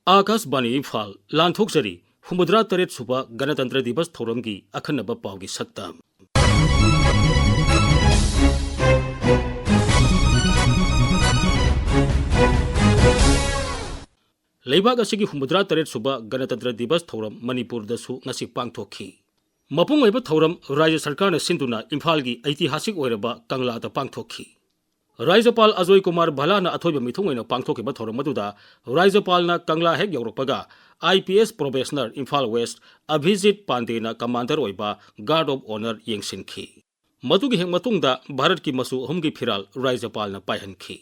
आकाशवाणी इम्फाल लांथोक्चरी हुमुद्रा तरेट सुबा गणतंत्र दिवस थौरमगी अखन्नब पाउगी सक्तम लेबाग असिगी हुमुद्रा तरेट सुबा गणतंत्र दिवस थौरम मणिपुर दसु ngasi पांगथोखी मपुंग ओइबा थौरम राज्य सरकार न सिंधुना इम्फाल की ऐतिहासिक ओइरबा कंगला दा पांगथोखी राज्यपाल अजय कुमार भला न अथोइबा मिथुंग ओइना पांगथोखिबा थौरम मदुदा राज्यपाल न कंगला हेक यौरपगा IPS probationer Imphal west Abhijeet Pandey न कमांडर ओइबा गार्ड ऑफ ऑनर येंगसिनखी मदुगी हेक मतुंगदा भारत की मसु अहुमगी फिराल राज्यपाल न पायहनखी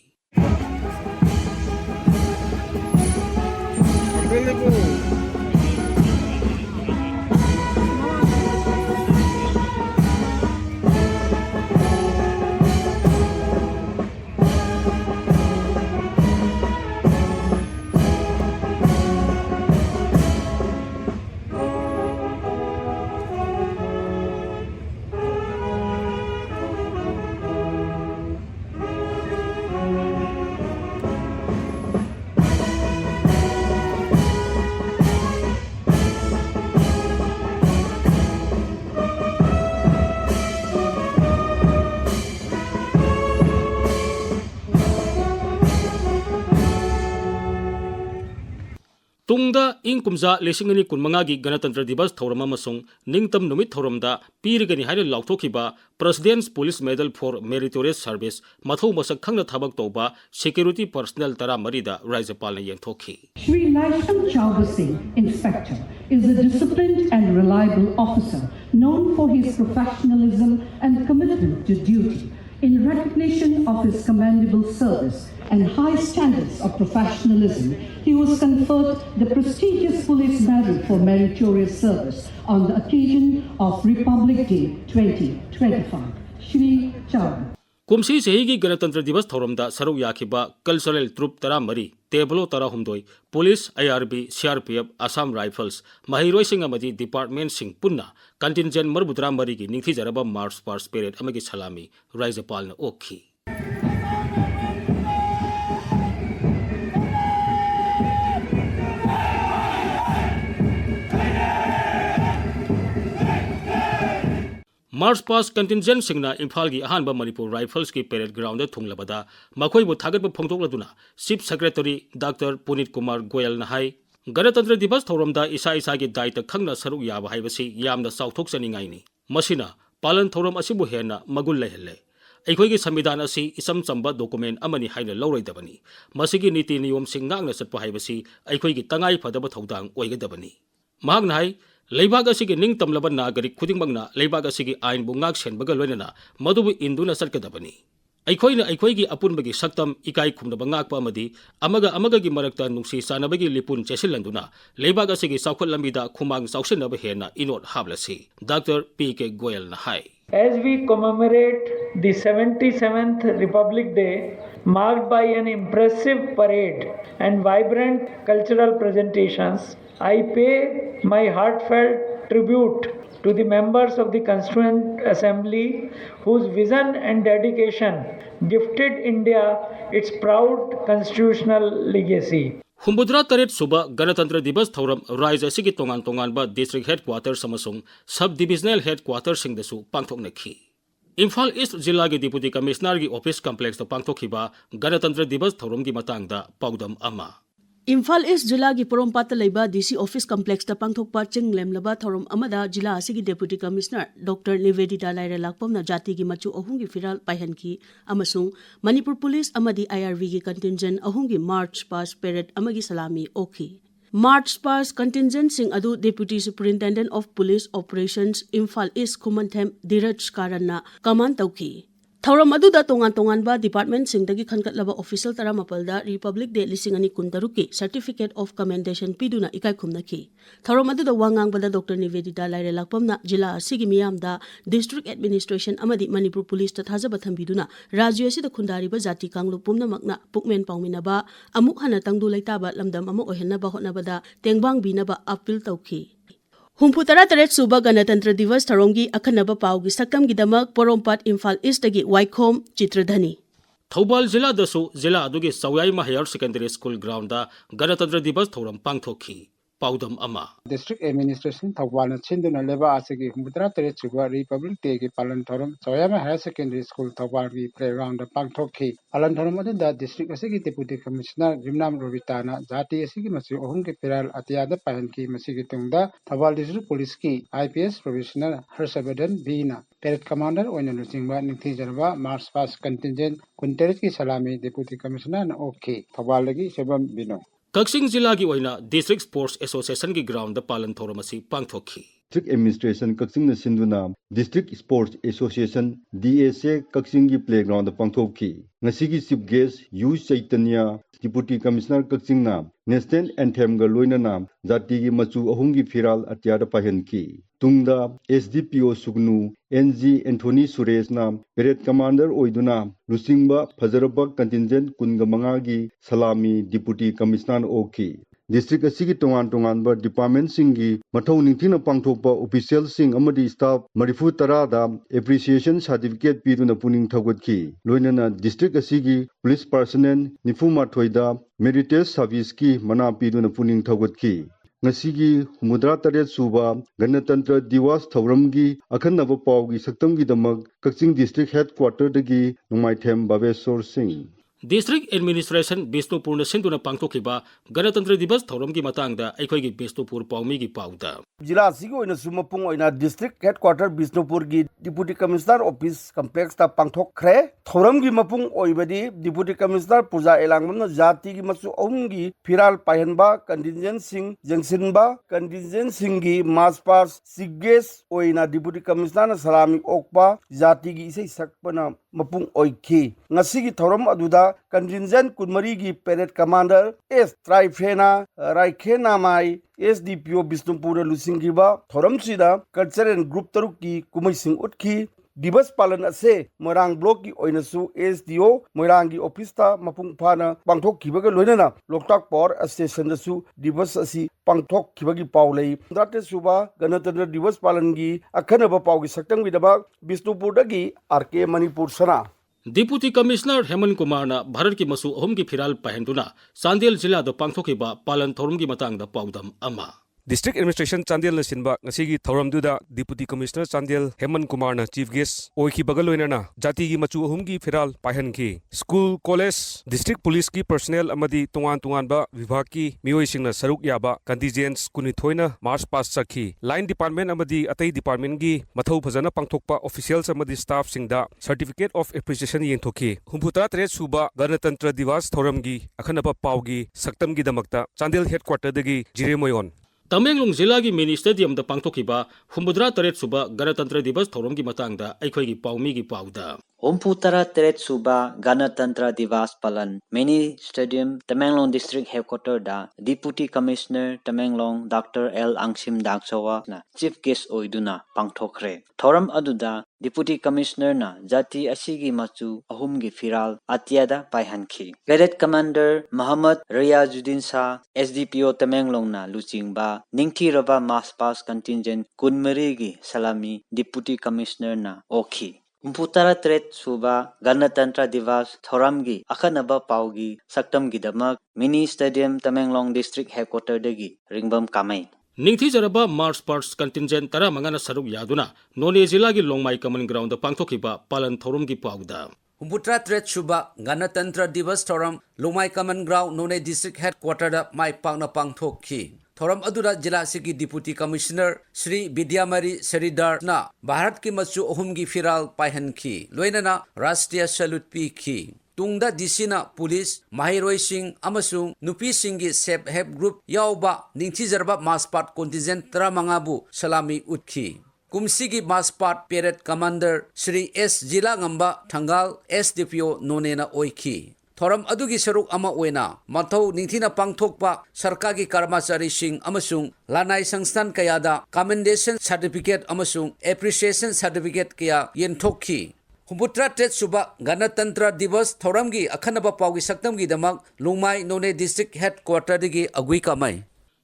तुंगदा इंग कुमजा लेसिंगनी कुनमंगागी गणतंत्र दिवस थौरम अमसुंग निंगतम नुमित थौरमदा पीरगनी हाइना लाउथोखिबा president's police medal for meritorious service मथौ मसक खंगना थबक तौबा सिक्योरिटी पर्सनल तरा मरीदा राज्यपाल ने येंथोखी Shri Laisham Chowdhury Singh, Inspector, is a disciplined and reliable officer known for his professionalism and commitment to duty. In recognition of his commendable service and high standards of professionalism, he was conferred the prestigious Police Medal for Meritorious Service on the occasion of Republic Day 2025. Shri Chowdhury. Kumsi चेगी गणतंत्र दिवस थौरमदा सरुक याखिबा cultural troupe तरा मरी tableau तरा हुमदोई police IRB CRPF Assam rifles महिरोई सिंह अमदी डिपार्टमेंट सिंह पुन्ना कंटिंजेंट मरबुद्रा मरी की निंगथीजरबा मार्च पास्ट पेरेड अमगी सलामी राज्यपाल ने ओखी मार्च पास कंटिंजेंट सिंगना इम्फाल की अहानबा मणिपुर राइफल्स की पेरेड ग्राउंड थुंगलबदा मखोइबु थागतबा फोंगदोक्लदुना chief secretary doctor Puneet Kumar Goyal नाहाई गणतंत्र दिवस थौरमदा इसा इसा की दायित्व खंगना सरुक याबा हाइबसी यामना चाउथोकचनिंगाइनी मसिना पालन थौरम असिबु हेना मगुल लेहल्ले अखोइगी संविधान असी इसम चंबा डॉक्यूमेंट अमनी हाइना लौरोइदबनी मसिगी नीति नियम सिंगांगना चटपा हाइबसी अखोइगी तंगाई फदबा थौदांग ओइगदबनी महागना हाइ लेबाग असिगी निंग तमलबा नागरिक खुदिंगमगना लेबाग असिगी आइन बुंगाक सेनबगा लोइनना मदुबु इंदुना चटकदबनी अखोइना अखोइगी अपुनबगी सक्तम इकाई खुमनबा ngakpa amadi amaga gi marakta nungsi sanabagi lipun chesillanduna लेबाग असिगी साउखत लंबिदा खुमांग चाउसिनबा हेना इनोट हाबलसी डॉक्टर PK गोयल ना हाय As we commemorate the 77th Republic Day, marked by an impressive parade and vibrant cultural presentations, I pay my heartfelt tribute to the members of the Constituent Assembly whose vision and dedication gifted India its proud constitutional legacy. हुम्बुद्रा तरेट सुबा गणतंत्र दिवस थौरम राज्य असिगी तोंगान तोंगानबा district headquarter समसुंग sub divisional headquarter सिंगदसु पांगथोकनखी Imphal east जिला की डिप्यूटी कमिश्नर की ऑफिस कॉम्प्लेक्स पांगथोखिबा गणतंत्र दिवस थौरम की मतंगदा पाउदम अमा इम्फाल ईस्ट जिला की पोरोमपात लेबा DC ऑफिस कॉम्प्लेक्स ता पांगथोकपा चिंगलेमलबा थौरम अमदा जिला असिगी डेप्यूटी कमिश्नर डॉक्टर निवेदिता लाइरे लाकपमना जाति की मचु अहुम की फिराल पाइहनकी अमसुंग मणिपुर पुलिस अमदी IRV की कंटिंजेंट अहुम की मार्च पास पेरेड अमगी सलामी ओखी मार्च पास कंटिंजेंट सिंह अदु deputy superintendent of police operations Imphal east Khumanthem Dheeraj कारन्ना कमान तौखी थौरम अदुदा तोंगान तोंगानबा डिपार्टमेंट सिंगदगी खनकटलबा ऑफिशियल तरा मपलदा रिपब्लिक डे लिसिंगनी कुंतरुकी सर्टिफिकेट ऑफ कमेंडेशन पीदुना इकाई खुमनखी थौरम अदुदा वांगांगबदा डॉक्टर निवेदिता लाइरे लाकपमना जिला असिगी मियामदा डिस्ट्रिक्ट एडमिनिस्ट्रेशन अमदी मणिपुर पुलिस ता थाजबा थंबिदुना राज्य असिदा खुंदारिबा जाति कांगलु पुमनमकना पुकमेन पाउमिनबा अमुक हना तंगदु लैताबा लमदम अमु ओहेनबा होटनबदा तेंगबांग बीनबा अपील तौखी हुम्फुतरा तरेट सुबा गणतंत्र दिवस थौरमगी अखनबा पाउगी सक्तमगिदमक पोरोमपाट इम्फाल ईस्ट वाइखोम चित्रधनी थौबाल जिला दसु जिला अदुगी सौयाइमा हायर सेकेंडरी स्कूल ग्राउंड गणतंत्र दिवस थौरम पांगथोखी पाउदम अमा डिस्ट्रिक्ट एडमिनिस्ट्रेशन थौबाल सिंधुना लेबा आसिगी हुमद्रा तेरे सुबह रिपब्लिक डे की पालन थौरम सौयाइमा हायर सेकेंडरी स्कूल थौबाल की प्लेग्राउंड पांगथोखी पालन थौरम अदुदा डिस्ट्रिक्ट असिगी डिप्यूटी कमिश्नर जिमनाम रोबिताना जाति असिगी मसु अहुम के फिराल अतियादा पाहन की मसीगी तुंगदा थौबाल डिस्ट्रिक्ट पुलिस की आईपीएस प्रोविजनल हर्षवर्धन बीना पेरेड कमांडर ओइना लुचिंगबा निंथीजरबा मार्च पास्ट कंटिजेंट कुंटेरेट की सलामी डिप्यूटी कमिश्नर ओके थौबाल लगी सेबम बिनो कक्सिंग जिला की ओइना डिस्ट्रिक्ट स्पोर्ट्स एसोसिएशन की ग्राउंड पालन थौरम असी पांगथोखी डिस्ट्रिक्ट एडमिनिस्ट्रेशन कक्सिंग सिंधुना district sports association DSA Kakching की प्लेग्राउंड पांगथोखी ngasi chief guest U Chaitanya deputy commissioner Kakching national anthem गा लोइना जाति की मचु अहुम की फिराल अत्याद पाहन की तुंगदा SDPO Sugnu NG Anthony Suresh parade commander ओइदुना लुसिंगबा फजरबा कंटिजेंट कुनगा मंगा की सलामी डिप्यूटी कमिश्नर ओकी डिस्ट्रिक्ट असिगी तोंगान तोंगानबा डिपार्टमेंट सिंगी मथौ निंथिना पांगथोकपा ऑफिशियल सिंग अमदी स्टाफ मरिफु तरादा एप्रिसिएशन सर्टिफिकेट पीदुना पुनिंग थगोतकी लोइनना डिस्ट्रिक्ट असिगी पुलिस पर्सनल निफु माथोइदा मेरिटेज सर्विस की मना पीदुना पुनिंग थगोतकी ngasi humudra taret suba ganatantra diwas thauramgi akhanaba pawgi saktamgi damak kakching district headquarter dagi numaithem babesor singh district administration Bishnupur सिंधुना पांगथोखिबा गणतंत्र दिवस थौरम की मातांगदा अखोइगी बिष्णुपुर पाउमी की पाउदा जिला सिगो ओइना सुमपुंग ओइना डिस्ट्रिक्ट हेडक्वार्टर बिष्णुपुर की डिप्यूटी कमिश्नर ऑफिस कॉम्प्लेक्स ता पांगथोखरे थौरम की मपुंग ओइबदी डिप्यूटी कमिश्नर पूजा एलांगमन जाति की मसु अहुमगी फिराल पायनबा कंटिजेंट सिंह जंगसिनबा कंटिजेंट सिंह की मार्च पास सिगेस ओइना डिप्यूटी कमिश्नर सलामी ओकबा जाति की इसे सकपना मपुंग ओइखी ngasi थौरम अदुदा कंटिजेंट कुनमरी की पेरेड कमांडर एस ट्राइफेना राइखेना माई एसडीपीओ बिष्णुपुर लुसिंगिबा थौरम सिदा कल्चरल ग्रुप तरुक की कुमैसिंग उठकी दिवस पालन असे मोरांग ब्लॉक की ओइनसु एसडीओ मोरांग की ऑफिस ता मपुंग फाना पांगथोक खिबगा लोइनना लोकटाक पावर स्टेशन दसु दिवस असि पांगथोक खिबगी पाव लई दाते सुबा गणतंत्र दिवस पालन की अखनब पाव की सक्तंग विदबा बिष्णुपुर दगी आरके मणिपुर सना डिप्यूटी कमिश्नर हेमंत कुमार भारत की मसु अहुम की फिराल पहनदुना चांदेल जिला पांगथोखिबा पालन थौरम की मातांगदा पाउदम अमा डिस्ट्रिक्ट एडमिनिस्ट्रेशन चांदेल सिंबा ngasi थौरमदुदा deputy commissioner Chandel Hemant Kumar chief guest ओइखी बगल लोइना जाति की मचु अहुम की फिराल पाहन की स्कूल कॉलेज डिस्ट्रिक्ट पुलिस की पर्सनल अमदी तोंगान तोंगानबा विभाग की मियोइसिंगना सरुक याबा कंटिजेंट्स कुनिथोइना मार्च पास सखी लाइन डिपार्टमेंट अमदी अतई डिपार्टमेंट की मथौ फजना पांगथोकपा ऑफिशियल्स अमदी स्टाफ सिंगदा सर्टिफिकेट ऑफ एप्रिसिएशन येंथोखी हुंफुतरा तरेत सुबा गणतंत्र दिवस थौरमगी अखनबा पावगी सक्तमगी दमकता चांदेल हेडक्वार्टर दगी जिरेमोयन तमेंगलोंग जिला की मिनी स्टेडियम पांगथोखिबा हुमद्रा तरेत सुबा गणतंत्र दिवस थौरम की मातांगदा अखोइगी पाउमी की पाउदा हुमपुतरा तरेत सुबा गणतंत्र दिवस पालन mini stadium Tamenglong district headquarter दा deputy commissioner Tamenglong doctor L Angsim Dagchawa ना चीफ गेस्ट ओइदुना पांगथोखरे थौरम अदुदा डिप्यूटी कमिश्नर ना जाति असिगी मचु अहुम की फिराल अत्यादा पायहनखी parade commander Mohammad Riyazuddin Shah SDPO Tamenglong ना लुचिंगबा निंगथीरबा मास पास कंटिजेंट कुनमरी की सलामी डिप्यूटी कमिश्नर ना ओखी हुमपुतरा तरेत सुबा गणतंत्र दिवस थौरम की अखनबा पावगी सक्तम की दमक mini stadium Tamenglong district headquarter दगी रिंगबम कामई निंगथीजरबा मार्च पास्ट कंटिजेंट तरा मंगाना सरुक यादुना नोने जिला की लोंगमाई कमन ग्राउंड पांगथोखिबा पालन थौरम की पाउदा हुमपुतरा तरेत सुबा गणतंत्र दिवस थौरम लोंगमाई कमन ग्राउंड नोने डिस्ट्रिक्ट हेडक्वार्टर माई पांगना पांगथोखी थौरम अदुदा जिला सिगी डिप्यूटी कमिश्नर श्री विद्यामरी सरिदार ना भारत की मचु अहुम की फिराल पायहनखी लोइनना राष्ट्रीय सैल्यूट पीखी तुंगदा डीसीना पुलिस माहिरोइसिंग अमसुंग नुपीसिंगी सेफ हेल्प ग्रुप याउबा निंगथीजरबा मासपाट कंटिजेंट 15 सलामी उठखी कुमसीगी march past parade commander Shri S जिला गंबा थंगाल एसडीपीओ नोनेना ओइखी थौरम अदुगी सरुक अमा ओइना मथौ निंथीना पांगथोकपा सरकार की कर्मचारी सिंह अमसुंग लानाई संस्थान कयादा कमेंडेशन सर्टिफिकेट अमसुंग एप्रिसिएशन सर्टिफिकेट कया येंथोखी हुमपुतरा तरेत सुबा गणतंत्र दिवस थौरम की अखनबा पावगी सक्तम की दमक लोंगमाई नोने डिस्ट्रिक्ट हेडक्वार्टर दगी अगुई कामई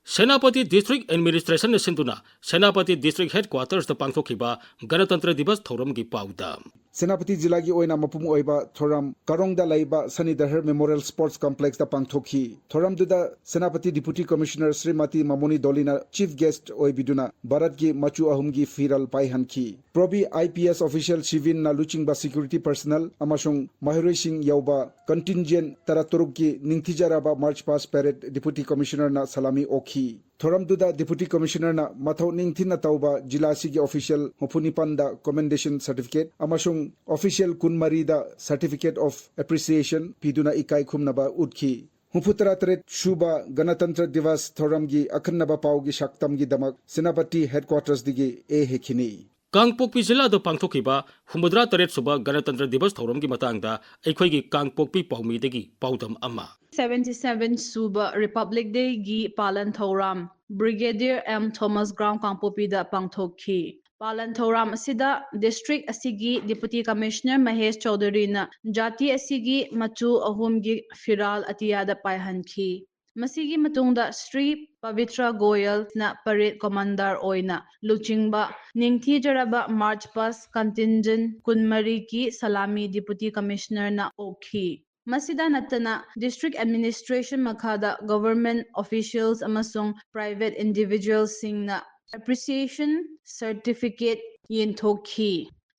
सेनापति डिस्ट्रिक्ट एडमिनिस्ट्रेशन सेंतुना सेनापति डिस्ट्रिक्ट हेडक्वार्टर्स पांगथोखिबा गणतंत्र दिवस थौरम की पाउदा सेनापति जिला की ओइना मपुम ओइबा थोरम कारोंगदा लाइबा सनी दहर मेमोरियल स्पोर्ट्स कॉम्प्लेक्स दा पांगथोखी थोरम दुदा सेनापति डिप्यूटी कमिश्नर श्रीमती मामोनी दोलिना चीफ गेस्ट ओइबिदुना भारत की मचु अहुम की फिरल पाइहनखी प्रोबी आईपीएस ऑफिशियल शिविन ना लुचिंगबा सिक्योरिटी पर्सनल अमसुंग महिरोई सिंह यौबा कंटिंजेंट तरतुरुक की निंगथिजराबा march past parade deputy commissioner ना सलामी ओखी थोरम दुदा डिप्यूटी कमिश्नर ना मथौ निंगथिना तौबा जिला सिगी ऑफिशियल मुफुनिपन दा कमेंडेशन सर्टिफिकेट अमसुंग ऑफिशियल कुनमरी दा सर्टिफिकेट ऑफ एप्रिसिएशन पिदुना इकाई खुमनबा उठखी हुफुतरा तरेट शुबा गणतंत्र दिवस थोरम की अखन्नबा पाउगी शक्तम की दमक सेनापति हेडक्वार्टर्स दिगी ए हेखिनी कांगपोकपी जिला पांथोखिबा हुमद्रा तरेट सुबा गणतंत्र दिवस थौरम की मतंगदा अखोई कांगपोकपी पाउमीदगी पाउदम अमा 77 सूबा रिपब्लिक डे की पालन थौराम ब्रिगेडियर एम थॉमस ग्राउंड कांगपोपीदा पांथोखी पालन थौराम असिदा डिस्ट्रिक्ट असिगी डिप्यूटी कमिश्नर महेश चौधरी ना जाति असिगी मचु अहुम की फिराल अतियादा पायहनखी मसीगी मतुंगदा श्री पवित्र गोयल ना परेड कमांडर ओइना लुचिंगबा निंगथीजराबा मार्च पास कंटिंजेंट कुनमरी की सलामी डिप्यूटी कमिश्नर ना ओखी मसीदा नतना डिस्ट्रिक्ट एडमिनिस्ट्रेशन मखादा गवर्नमेंट ऑफिशियल्स अमसुंग प्राइवेट इंडिविजुअल्स सिंगना एप्रिसिएशन सर्टिफिकेट येंथोखी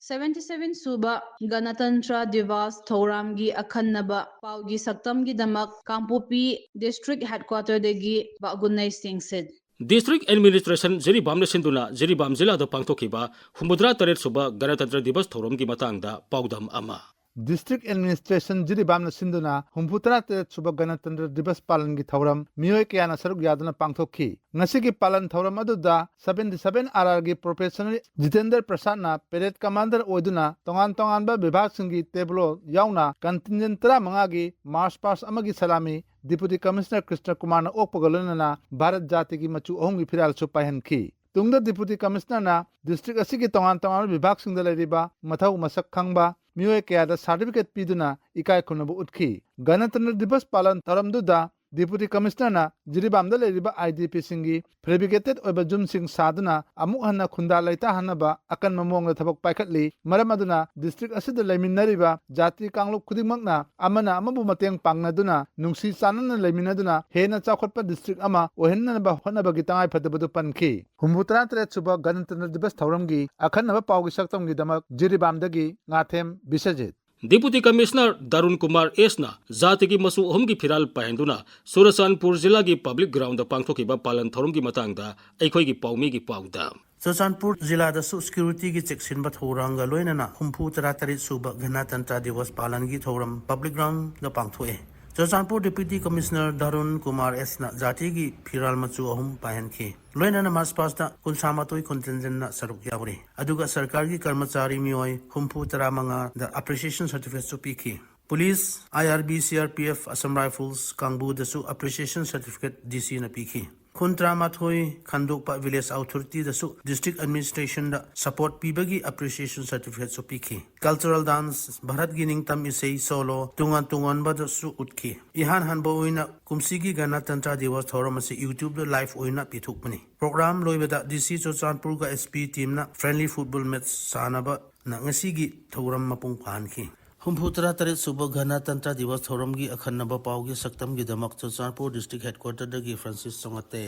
77 सूबा गणतंत्र दिवस थौराम की अखन्नबा पाउगी सक्तम की दमक कांपोपी डिस्ट्रिक्ट हेडक्वार्टर देगी बागुनई सिंगसिद डिस्ट्रिक्ट एडमिनिस्ट्रेशन जिरीबाम सिंधुना जिरीबाम जिला पांथोखिबा हुमद्रा तरेट सुबा गणतंत्र दिवस थौरम की मतंगदा पाउदम अमा डिस्ट्रिक्ट एडमिनिस्ट्रेशन जिरीबाम सिंधुना हुमफुतरा तरेट सुबह गणतंत्र दिवस पालन की थौरम मियोय कयाना सरुक यादना पांथोखी ngasi की पालन थौरम अदुदा 77 आरआर की प्रोफेशनल जितेंद्र प्रसाद ना पेरेड कमांडर ओइदुना तोंगान तोंगान बा विभाग सिंगी टेबलो याउना कंटिंजेंट 35 की मार्च पास अमगी सलामी डिप्यूटी कमिश्नर कृष्ण कुमार ना ओपगलना भारत जाति की मचु अहुम की फिराल सुपायहनखी तुंगदा डिप्यूटी कमिश्नर ना डिस्ट्रिक्ट असि की तोंगान तोंगान विभाग सिंगदा लेरिबा मथौ मसक खंगबा मियोय कयादा सर्टिफिकेट पीदुना इकाई खुनबु उठखी गणतंत्र दिवस पालन थौरमदुदा डिप्यूटी कमिश्नर ना जिरीबाम लेरिबा आईडीपी सिंगी फेब्रिकेटेड ओइबा जुम सिंग सादुना अमुक हन्ना खुंदा लैता हन्नबा अकन ममोंग थबक पाइखटली मरम अदुना डिस्ट्रिक्ट असिदा लेमिनरिबा जाति कांगलुप खुदिमकना अमना अमबु मतेंग पांगनादुना नुंगसी चानना लेमिनदुना हेना चाखोटपा डिस्ट्रिक्ट अमा ओहेन्नबा होनबगी तंगाई फदबदु पनखी हुमबुतरा तरेट सुबह गणतंत्र दिवस थौरमगी अखन्नबा पाउगी सक्तमगी दमक जिरीबामदगी ngatem बिसजित deputy commissioner Darun Kumar एसना जाति की मसु अहुम की फिराल पाहेंदुना सुरसानपुर जिला की पब्लिक ग्राउंड पांथोखिबा पालन थौरम की मतंगदा अखोई की पाउमी की पाउदा चुरचानपुर जिला सिक्योरिटी की चेक्सिन थौरंग लोइनना हुमफु तरा तरेट सूब गणतंत्र दिवस पालन की थौरम पब्लिक ग्राउंड पांथोए चुरचानपुर डिप्यूटी कमिश्नर दारुण कुमार एसना जाति की फिराल मचु अहुम पाहनखी लोइनना मार्च पास कुंसामतोई कंटिंजेंट सरुक यावरी अदुगा सरकार की कर्मचारी मियोय हुमफु तरा मंगा द एप्रिसिएशन सर्टिफिकेट पीखी police IRB CRPF Assam rifles कांगबू दसु एप्रिसिएशन सर्टिफिकेट डीसी न पीखी खुंत्रा माथोई खंदोकपा विलेज अथॉरिटी दसु डिस्ट्रिक्ट एडमिनिस्ट्रेशन द सपोर्ट पीबगी एप्रिसिएशन सर्टिफिकेट सो पीखी कल्चरल डांस भारत की निंगतम इसई सोलो तुंगन तुंगन बदसु उठखी इहान हनबो ओइना कुमसी की गणतंत्र दिवस थौरम से यूट्यूब द लाइव ओइना पिथुकपनी प्रोग्राम लोइबदा डीसी चुरचानपुर का एसपी टीम ना फ्रेंडली फुटबॉल मैच सानबा ना ngasi की थौरम मपुंग पानखी हुमफुतरा तरेट सुबह गणतंत्र दिवस थौरम की अखन्नबा पाउगी सक्तम की दमक चुरचानपुर डिस्ट्रिक्ट हेडक्वार्टर दगी फ्रांसिस चंगते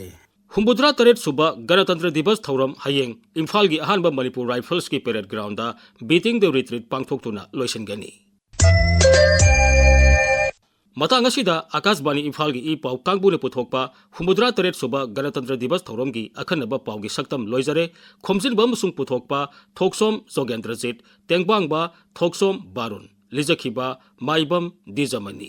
हुमबुद्रा तरेट सुबह गणतंत्र दिवस थौरम हयेंग इम्फाल की अहानबा मणिपुर राइफल्स की parade ground beating the retreat पांथोक्तुना लोइसनगनी मतंग असिदा आकाशवाणी इम्फाल की ई पाउ कांगबुने पुथोकपा हुमबुद्रा तरेट सुबह गणतंत्र दिवस थौरम की अखन्नबा पाउ की सक्तम लोइजरे खोमजिनबा मसुंग पुथोकपा थोकसोम जोगेंद्रजीत तेंगबांगबा थोकसोम बारुन लिजखिबा माइबम दिजामनी।